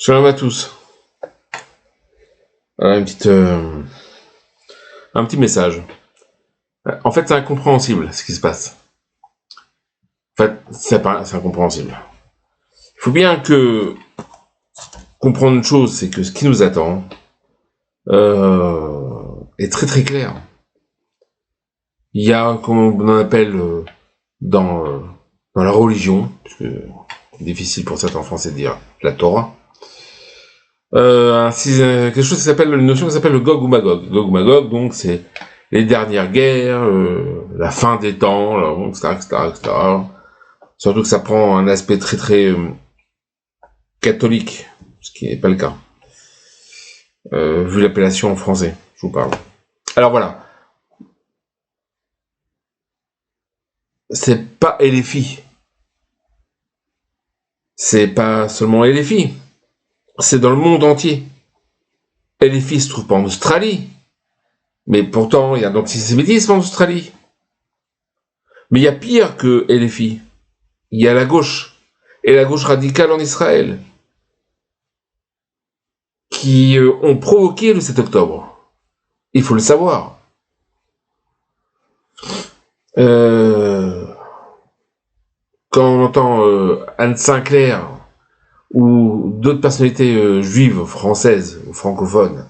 Shalom à tous. Voilà, un petit message. En fait, c'est incompréhensible ce qui se passe. En fait, c'est incompréhensible. Il faut bien comprendre une chose, c'est que ce qui nous attend est très très clair. Il y a, comme on en appelle dans la religion, parce que c'est difficile pour certains Français de dire la Torah, quelque chose qui s'appelle, une notion qui s'appelle le Gog ou Magog. Gog ou Magog, donc c'est les dernières guerres, la fin des temps, etc., etc. Surtout que ça prend un aspect très très catholique, ce qui n'est pas le cas, vu l'appellation en français, je vous parle. Alors voilà, c'est pas LFI, c'est pas seulement LFI, c'est dans le monde entier. LFI se trouve pas en Australie, mais pourtant il y a de l'antisémitisme en Australie. Mais il y a pire que LFI, il y a la gauche, et la gauche radicale en Israël, qui ont provoqué le 7 octobre. Il faut le savoir. Quand on entend Anne Sinclair ou d'autres personnalités juives, françaises ou francophones,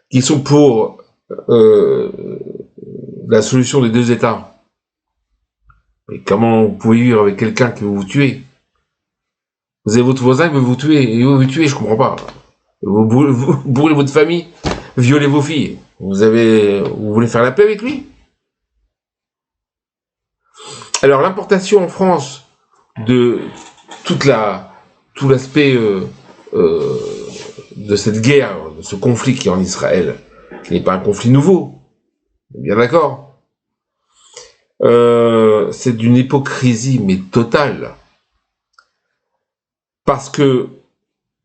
qui sont pour la solution des deux États, mais comment vous pouvez vivre avec quelqu'un qui veut vous tuer? Vous avez votre voisin qui veut vous tuer, et il veut vous tuer, je comprends pas. Vous brûlez votre famille, violez vos filles. Vous voulez faire la paix avec lui? Alors l'importation en France de tout l'aspect de cette guerre, de ce conflit qui est en Israël, qui n'est pas un conflit nouveau, bien d'accord, c'est d'une hypocrisie mais totale, parce que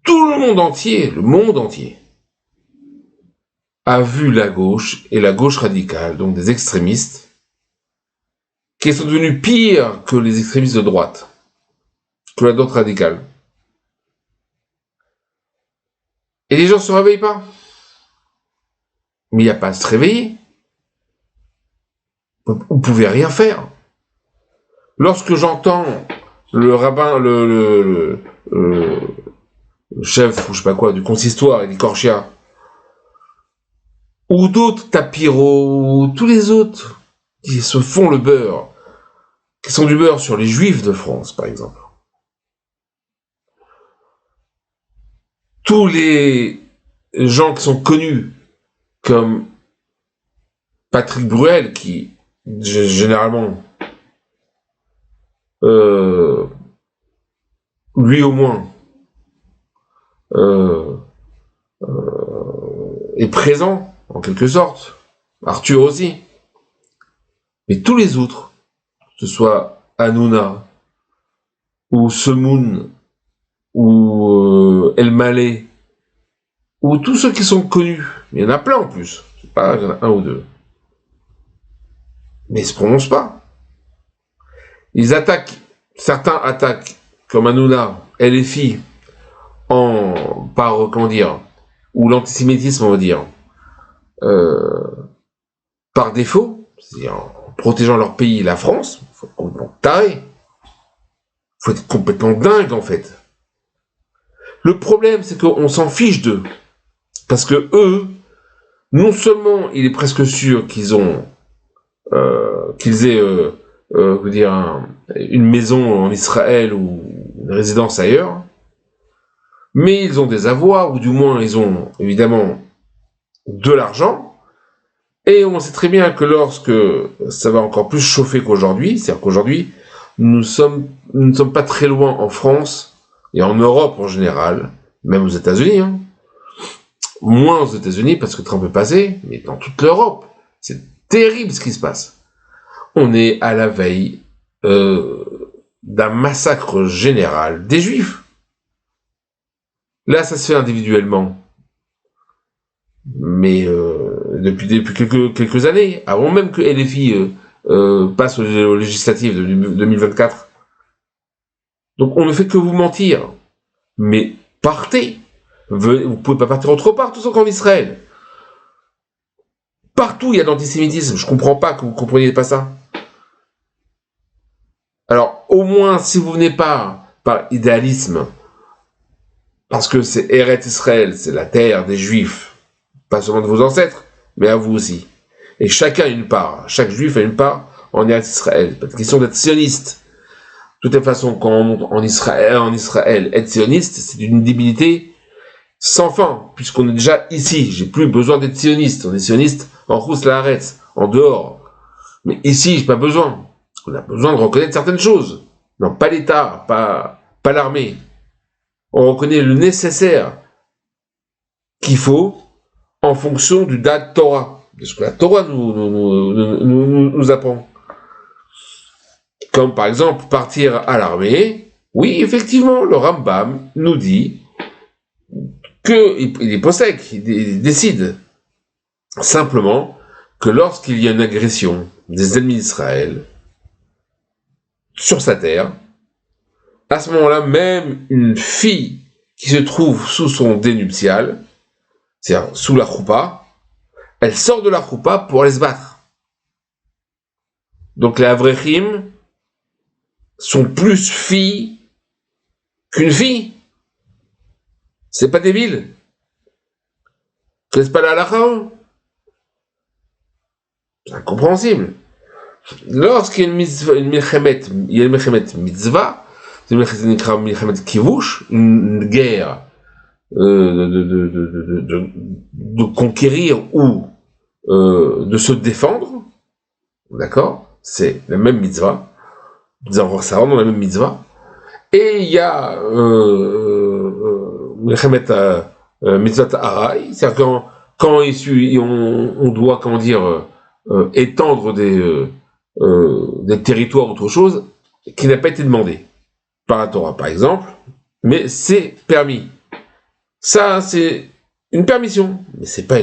tout le monde entier, a vu la gauche et la gauche radicale, donc des extrémistes, qui sont devenus pires que les extrémistes de droite, que la droite radicale. Et les gens ne se réveillent pas. Mais il n'y a pas à se réveiller. Vous ne pouvez rien faire. Lorsque j'entends le rabbin, le chef, ou je sais pas quoi, du consistoire, Elie Korshia, ou d'autres, Tapiro, ou tous les autres, qui se font le beurre, qui sont du beurre sur les juifs de France, par exemple. Tous les gens qui sont connus comme Patrick Bruel, qui généralement, lui au moins, est présent, en quelque sorte, Arthur aussi, mais tous les autres, que ce soit Hanouna, ou Semoun, ou El Maleh, ou tous ceux qui sont connus, il y en a plein en plus, c'est pas il y en a un ou deux, mais ils se prononcent pas. Certains attaquent, comme Hanouna, LFI, ou l'antisémitisme, on va dire, par défaut, c'est-à-dire en protégeant leur pays, la France. Il faut être complètement taré. Il faut être complètement dingue, en fait. Le problème, c'est qu'on s'en fiche d'eux. Parce que eux, non seulement il est presque sûr qu'ils aient une maison en Israël ou une résidence ailleurs, mais ils ont des avoirs, ou du moins ils ont évidemment de l'argent, et on sait très bien que lorsque ça va encore plus chauffer qu'aujourd'hui, c'est-à-dire qu'aujourd'hui, nous ne sommes pas très loin en France, et en Europe en général, même aux États-Unis, moins aux États-Unis parce que Trump est passé, mais dans toute l'Europe, c'est terrible ce qui se passe. On est à la veille d'un massacre général des Juifs. Là, ça se fait individuellement, mais depuis quelques années, avant même que LFI passe aux législatives de 2024. Donc on ne fait que vous mentir, mais partez. Vous pouvez pas partir autre part, tout ça qu'en Israël. Partout, il y a de l'antisémitisme. Je comprends pas que vous compreniez pas ça. Alors, au moins, si vous venez pas par idéalisme, parce que c'est Eretz Israël, c'est la terre des Juifs, pas seulement de vos ancêtres, mais à vous aussi. Et chacun a une part, chaque Juif a une part en Eretz Israël. Pas de question d'être sioniste. De toute façon, quand on monte en Israël, être sioniste, c'est une débilité sans fin, puisqu'on est déjà ici. J'ai plus besoin d'être sioniste. On est sioniste en Rousse la Haaretz, en dehors. Mais ici, j'ai pas besoin. On a besoin de reconnaître certaines choses. Non, pas l'État, pas l'armée. On reconnaît le nécessaire qu'il faut en fonction du Dat Torah, de ce que la Torah nous apprend. Comme par exemple partir à l'armée. Oui, effectivement, le Rambam nous dit qu'il est possèque, il décide simplement que lorsqu'il y a une agression des ennemis d'Israël sur sa terre, à ce moment-là, même une fille qui se trouve sous son dénuptial, c'est-à-dire sous la choupa, elle sort de la choupa pour aller se battre. Donc les avrechim sont plus filles qu'une fille. C'est pas débile. C'est pas la halakha. C'est incompréhensible. Lorsqu'il y a une milchemet mitzvah, c'est une milchemet kivush, une guerre de conquérir ou de se défendre, d'accord? C'est la même mitzvah. Ça rentre dans la même mitzvah. Et il y a mitzvah haray, c'est-à-dire quand on doit, comment dire, étendre des territoires, autre chose, qui n'a pas été demandé par la Torah, par exemple, mais c'est permis. Ça, c'est une permission, mais c'est pas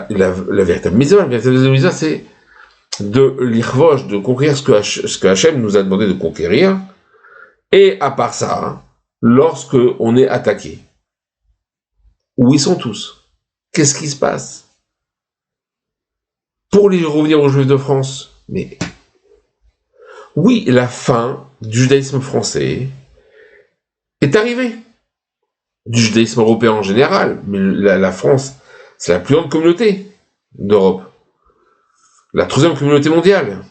la véritable mitzvah. La véritable mitzvah, c'est de l'irvosh, de conquérir ce que Hachem nous a demandé de conquérir, et à part ça, lorsque on est attaqué, où ils sont tous? Qu'est-ce qui se passe? Pour revenir aux Juifs de France, mais oui, la fin du judaïsme français est arrivée. Du judaïsme européen en général, mais la France, c'est la plus grande communauté d'Europe. La troisième communauté mondiale.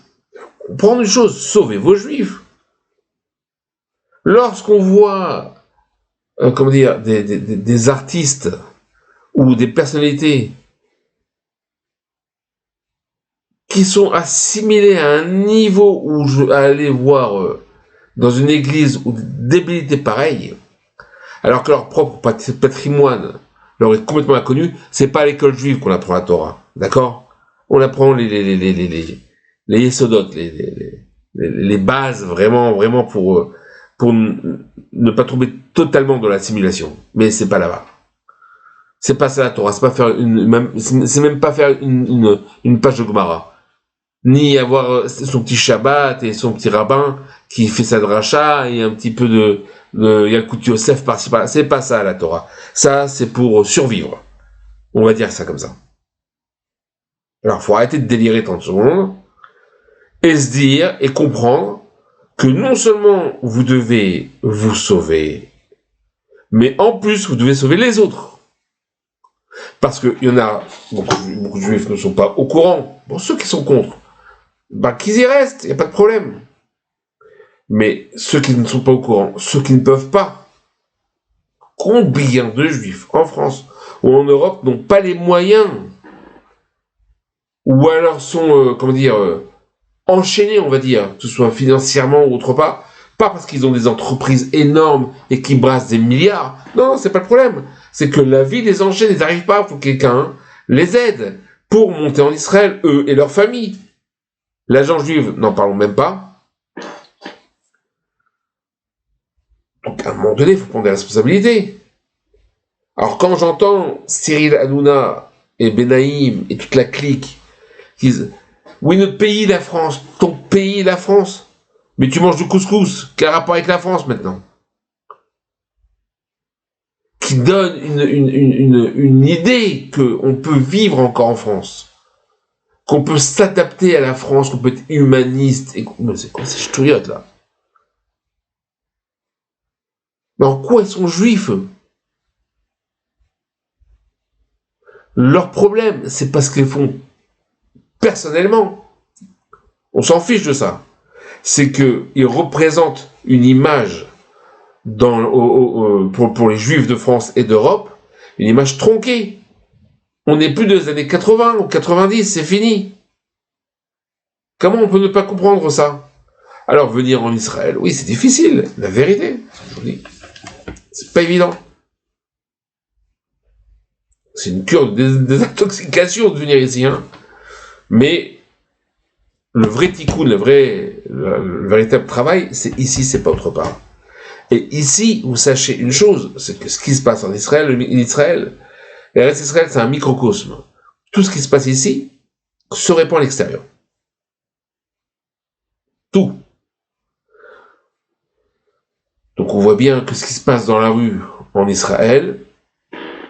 Comprendre une chose, sauvez vos Juifs. Lorsqu'on voit, comment dire, des artistes ou des personnalités qui sont assimilés à un niveau où je vais aller voir dans une église ou des débilités pareilles, alors que leur propre patrimoine leur est complètement inconnu, c'est pas à l'école juive qu'on apprend la Torah, d'accord? On apprend les yesodotes, les bases vraiment pour ne pas tomber totalement dans la simulation. Mais c'est pas là-bas. C'est pas ça la Torah, c'est même pas faire une page de Gemara. Ni avoir son petit Shabbat et son petit rabbin qui fait sa dracha et un petit peu de Yalkut Yosef par-ci par-là. C'est pas ça la Torah. Ça, c'est pour survivre. On va dire ça comme ça. Alors, faut arrêter de délirer 30 secondes et se dire et comprendre que non seulement vous devez vous sauver, mais en plus, vous devez sauver les autres. Parce qu'il y en a, beaucoup de juifs ne sont pas au courant. Bon, ceux qui sont contre, qu'ils y restent, il n'y a pas de problème. Mais ceux qui ne sont pas au courant, ceux qui ne peuvent pas, combien de juifs en France ou en Europe n'ont pas les moyens, ou alors sont, enchaînés, on va dire, que ce soit financièrement ou autre part, pas parce qu'ils ont des entreprises énormes et qui brassent des milliards. Non, c'est pas le problème. C'est que la vie les enchaîne, ils n'arrivent pas, il faut que quelqu'un les aide pour monter en Israël, eux et leur famille. L'agent juive, n'en parlons même pas. Donc, à un moment donné, il faut prendre des responsabilités. Alors, quand j'entends Cyril Hanouna et Benaïm et toute la clique qui disent « Oui, notre pays, la France, ton pays, la France, mais tu manges du couscous, quel rapport avec la France maintenant ?» qui donne une idée qu'on peut vivre encore en France, qu'on peut s'adapter à la France, qu'on peut être humaniste. Mais c'est quoi ces ch'touillottes là? Mais en quoi ils sont juifs, eux? Leur problème, c'est parce qu'ils font personnellement. On s'en fiche de ça. C'est qu'ils représentent une image pour les juifs de France et d'Europe, une image tronquée. On n'est plus des années 80 ou 90, c'est fini. Comment on peut ne pas comprendre ça? Alors venir en Israël, oui, c'est difficile, la vérité. Je vous dis, c'est pas évident. C'est une cure de désintoxication de venir ici, hein. Mais le vrai tikkun, le véritable travail, c'est ici, c'est pas autre part. Et ici, vous sachez une chose, c'est que ce qui se passe en Israël, le reste d'Israël, c'est un microcosme. Tout ce qui se passe ici se répand à l'extérieur. Tout. Donc on voit bien que ce qui se passe dans la rue en Israël,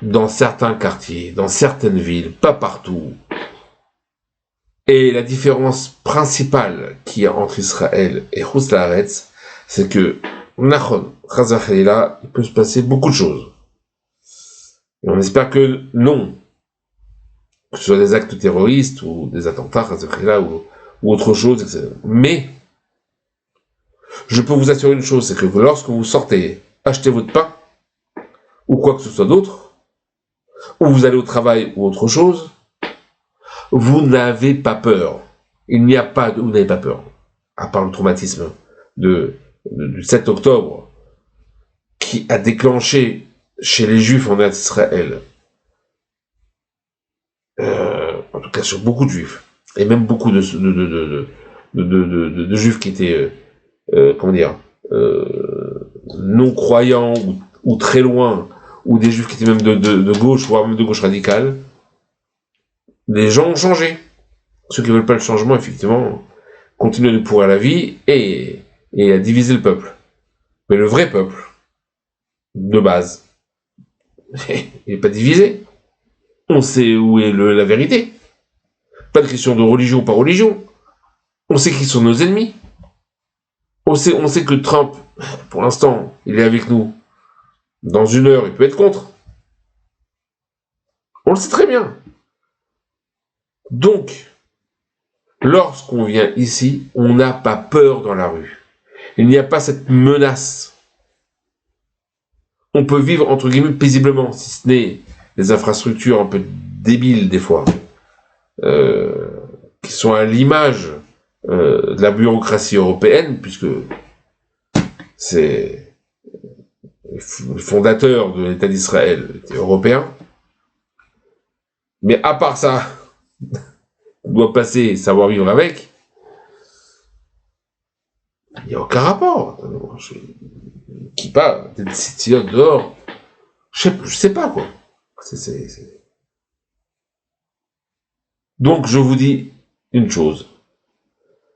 dans certains quartiers, dans certaines villes, pas partout. Et la différence principale qu'il y a entre Israël et Chutz La'aretz, c'est que, Nachon, Chas v'Chalila, il peut se passer beaucoup de choses. Et on espère que non. Que ce soit des actes terroristes, ou des attentats, Chas v'Chalila, ou autre chose, etc. Mais, je peux vous assurer une chose, c'est que lorsque vous sortez acheter votre pain, ou quoi que ce soit d'autre, ou vous allez au travail ou autre chose, vous n'avez pas peur. Vous n'avez pas peur. À part le traumatisme du 7 octobre, qui a déclenché chez les Juifs en Israël, en tout cas sur beaucoup de Juifs, et même beaucoup de Juifs qui étaient, non croyants ou très loin, ou des Juifs qui étaient même de gauche, voire même de gauche radicale, les gens ont changé. Ceux qui ne veulent pas le changement, effectivement, continuent de pourrir la vie et à diviser le peuple. Mais le vrai peuple, de base, il n'est pas divisé. On sait où est la vérité. Pas de question de religion ou pas religion. On sait qui sont nos ennemis. On sait que Trump, pour l'instant, il est avec nous. Dans une heure, il peut être contre. On le sait très bien. Donc, lorsqu'on vient ici, on n'a pas peur dans la rue. Il n'y a pas cette menace. On peut vivre, entre guillemets, paisiblement, si ce n'est les infrastructures un peu débiles, des fois, qui sont à l'image de la bureaucratie européenne, puisque c'est le fondateur de l'État d'Israël était européen. Mais à part ça, on doit passer, savoir vivre avec. Il n'y a aucun rapport. Qui pas, des citoyens dehors. Je sais pas, quoi. Donc, je vous dis une chose.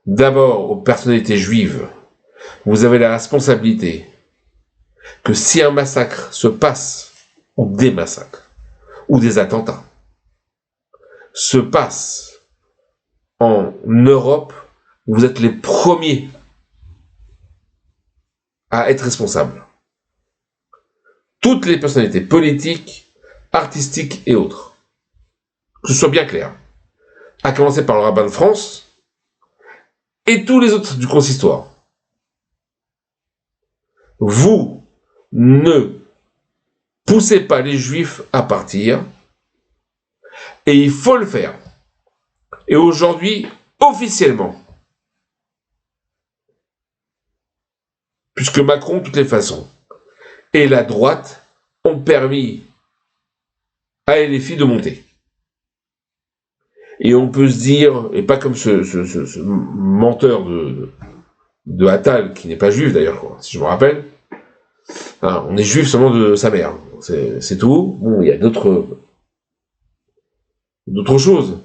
D'abord, aux personnalités juives, vous avez la responsabilité que si un massacre se passe, ou des massacres, ou des attentats, se passent en Europe, vous êtes les premiers à être responsables. Toutes les personnalités politiques, artistiques et autres. Que ce soit bien clair. À commencer par le rabbin de France et tous les autres du consistoire. Vous ne poussez pas les Juifs à partir et il faut le faire. Et aujourd'hui, officiellement, puisque Macron, de toutes les façons, et la droite ont permis à LFI de monter. Et on peut se dire, et pas comme ce menteur de Attal, qui n'est pas juif d'ailleurs, quoi, si je me rappelle, hein, on est juif seulement de sa mère, c'est tout. Bon, il y a d'autres choses,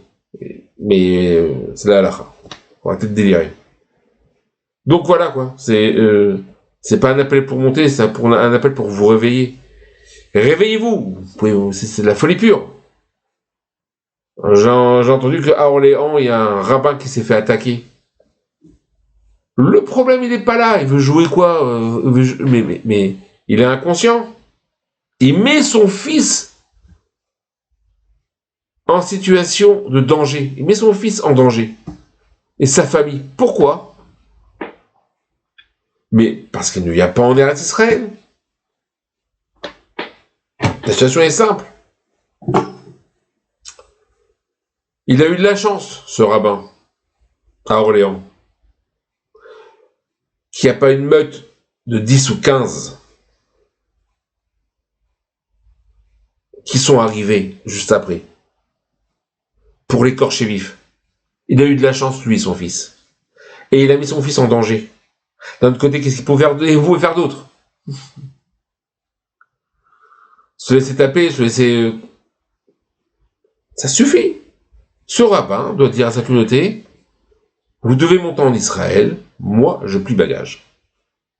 mais c'est la halakha. On va peut-être délirer. Donc voilà, quoi, c'est pas un appel pour monter, c'est un appel pour vous réveiller. Réveillez-vous, c'est de la folie pure. J'ai entendu qu'à Orléans, il y a un rabbin qui s'est fait attaquer. Le problème, il n'est pas là. Il veut jouer quoi mais il est inconscient. Il met son fils en situation de danger. Il met son fils en danger. Et sa famille. Pourquoi? Mais parce qu'il n'y a pas en Eretz Israël. La situation est simple. Il a eu de la chance, ce rabbin, à Orléans, qu'il n'y a pas une meute de 10 ou 15 qui sont arrivés juste après pour l'écorcher vif. Il a eu de la chance, lui, son fils. Et il a mis son fils en danger. D'un autre côté, qu'est-ce qu'il pouvait faire d'autre? Se laisser taper, se laisser... Ça suffit. Ce rabbin doit dire à sa communauté, vous devez monter en Israël, moi, je plie bagage.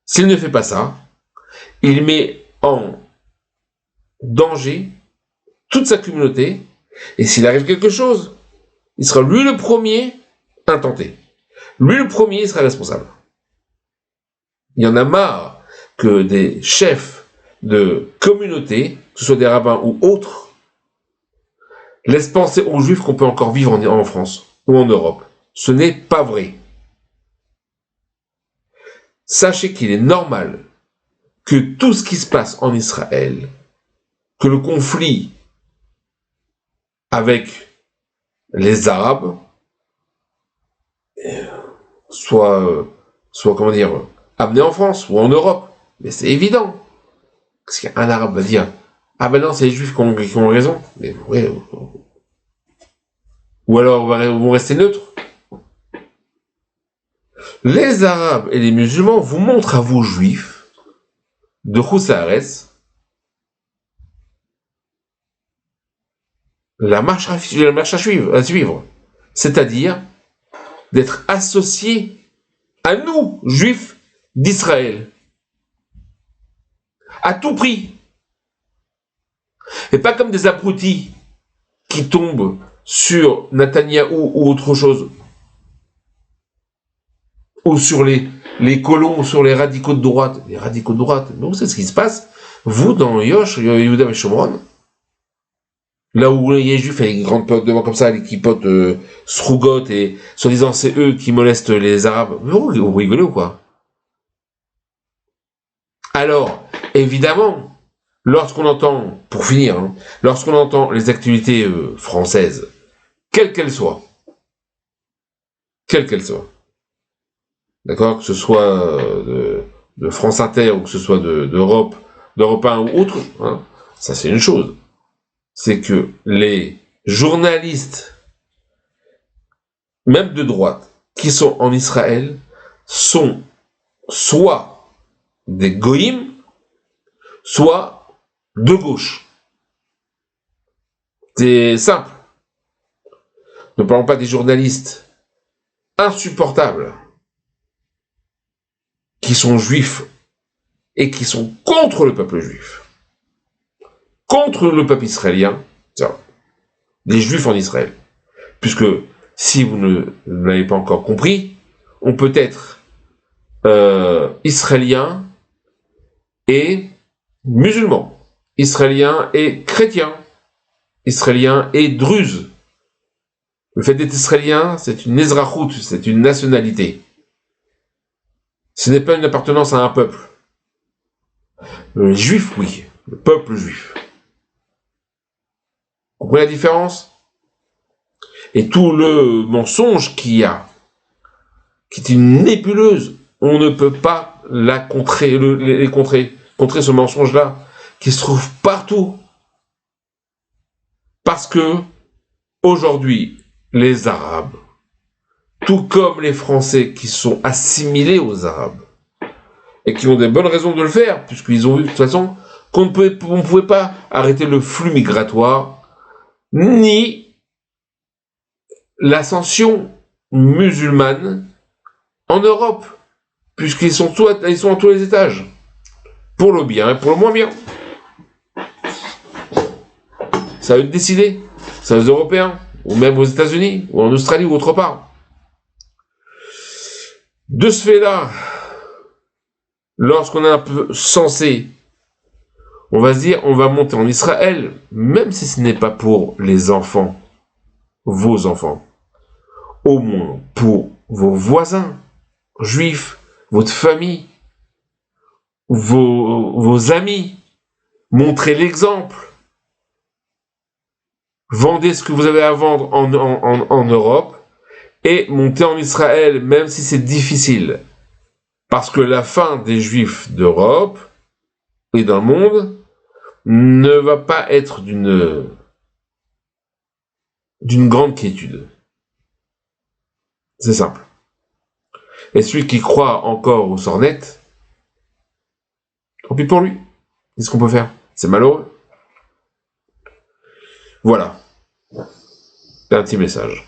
S'il ne fait pas ça, il met en danger toute sa communauté, et s'il arrive quelque chose, il sera lui le premier intenté. Lui le premier, il sera responsable. Il y en a marre que des chefs de communauté, que ce soit des rabbins ou autres, laissent penser aux juifs qu'on peut encore vivre en France ou en Europe. Ce n'est pas vrai. Sachez qu'il est normal que tout ce qui se passe en Israël, que le conflit avec les Arabes soit amené en France ou en Europe. Mais c'est évident. Parce qu'un Arabe va dire, ah ben non, c'est les Juifs qui ont raison. Mais ouais, ou alors vont rester neutres. Les Arabes et les musulmans vous montrent à vous, Juifs, de Khoussarès, la marche à suivre. C'est-à-dire d'être associés à nous, Juifs d'Israël. À tout prix. Et pas comme des abrutis qui tombent sur Netanyahou ou autre chose. Ou sur les colons, ou sur les radicaux de droite. Les radicaux de droite, mais vous savez ce qui se passe? Vous, dans Yosh, Yehuda et Shomron, là où les Juifs et les grandes potes devant comme ça, les kipotes Srugot, et soi-disant c'est eux qui molestent les Arabes. Vous rigolez ou quoi? Alors, évidemment, lorsqu'on entend, pour finir, lorsqu'on entend les activités françaises, quelles qu'elles soient, d'accord, que ce soit de France Inter ou que ce soit d'Europe 1 ou autre, ça c'est une chose. C'est que les journalistes, même de droite, qui sont en Israël, sont soit des goïms, soit de gauche. C'est simple. Ne parlons pas des journalistes insupportables qui sont juifs et qui sont contre le peuple juif, contre le peuple israélien, des juifs en Israël. Puisque, si vous ne l'avez pas encore compris, on peut être israélien et musulman, israélien et chrétien, israélien et druze. Le fait d'être israélien, c'est une ezrachout, c'est une nationalité. Ce n'est pas une appartenance à un peuple. Le juif, oui. Le peuple juif. Vous comprenez la différence? Et tout le mensonge qu'il y a, qui est une nébuleuse, on ne peut pas la contrer, contrer ce mensonge-là, qui se trouve partout. Parce que, aujourd'hui, les Arabes, tout comme les Français qui sont assimilés aux Arabes, et qui ont des bonnes raisons de le faire, puisqu'ils ont vu de toute façon qu'on ne pouvait pas arrêter le flux migratoire, ni l'ascension musulmane en Europe, puisqu'ils sont à tous les étages, pour le bien et pour le moins bien. c'est à eux de décider. C'est aux Européens, ou même aux États-Unis, ou en Australie, ou autre part. De ce fait-là, lorsqu'on est un peu sensé, on va se dire, on va monter en Israël, même si ce n'est pas pour les enfants, vos enfants, au moins pour vos voisins juifs, votre famille, vos amis, montrez l'exemple, vendez ce que vous avez à vendre en Europe, et montez en Israël, même si c'est difficile. Parce que la fin des Juifs d'Europe et dans le monde ne va pas être d'une grande quiétude. C'est simple. Et celui qui croit encore aux sornettes, tant pis pour lui. Qu'est-ce qu'on peut faire? C'est malheureux. Voilà. C'est un petit message.